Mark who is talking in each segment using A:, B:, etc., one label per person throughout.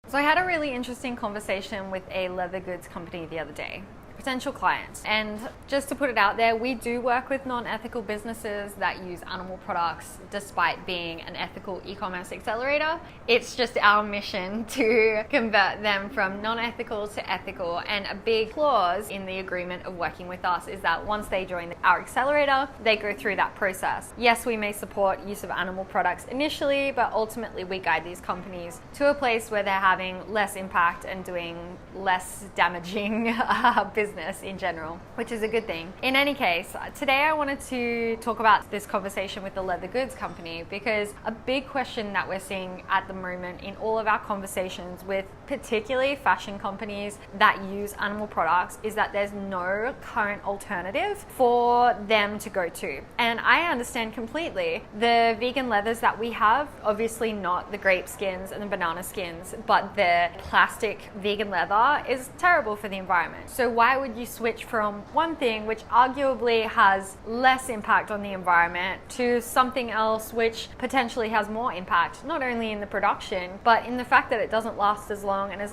A: So I had a really interesting conversation with a leather goods company the other day. Potential clients. And just to put it out there, we do work with non-ethical businesses that use animal products despite being an ethical e-commerce accelerator. It's just our mission to convert them from non-ethical to ethical, and a big clause in the agreement of working with us is that once they join our accelerator, they go through that process. Yes, we may support use of animal products initially, but ultimately we guide these companies to a place where they're having less impact and doing less damaging business in general, which is a good thing. In any case, today I wanted to talk about this conversation with the leather goods company, because a big question that we're seeing at the moment in all of our conversations with particularly fashion companies that use animal products is that there's no current alternative for them to go to. And I understand completely the vegan leathers that we have, obviously not the grape skins and the banana skins, but the plastic vegan leather is terrible for the environment. So why would you switch from one thing which arguably has less impact on the environment to something else which potentially has more impact, not only in the production, but in the fact that it doesn't last as long and is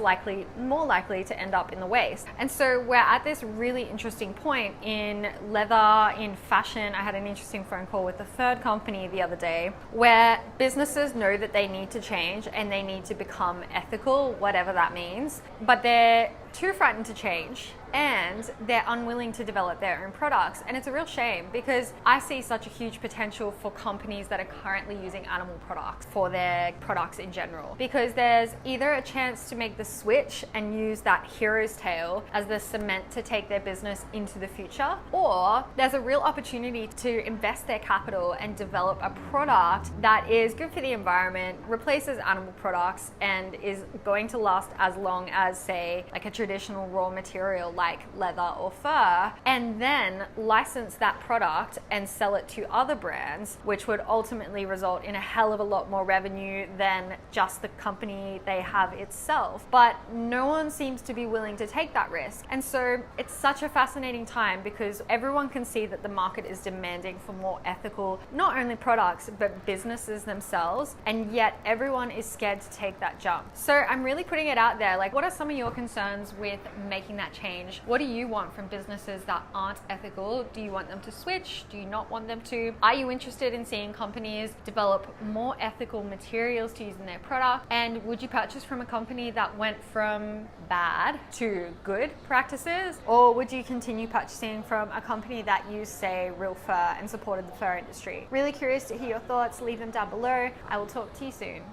A: more likely to end up in the waste? And so we're at this really interesting point in leather, in fashion. I had an interesting phone call with a third company the other day where businesses know that they need to change and they need to become ethical, whatever that means, but they're too frightened to change and they're unwilling to develop their own products. And it's a real shame, because I see such a huge potential for companies that are currently using animal products for their products in general, because there's either a chance to make the switch and use that hero's tale as the cement to take their business into the future, or there's a real opportunity to invest their capital and develop a product that is good for the environment, replaces animal products, and is going to last as long as, say, like a traditional raw material like leather or fur, and then license that product and sell it to other brands, which would ultimately result in a hell of a lot more revenue than just the company they have itself. But no one seems to be willing to take that risk. And so it's such a fascinating time, because everyone can see that the market is demanding for more ethical, not only products, but businesses themselves. And yet everyone is scared to take that jump. So I'm really putting it out there. Like, what are some of your concerns with making that change? What do you want from businesses that aren't ethical? Do you want them to switch? Do you not want them to? Are you interested in seeing companies develop more ethical materials to use in their product? And would you purchase from a company that went from bad to good practices? Or would you continue purchasing from a company that used, say, real fur and supported the fur industry? Really curious to hear your thoughts. Leave them down below. I will talk to you soon.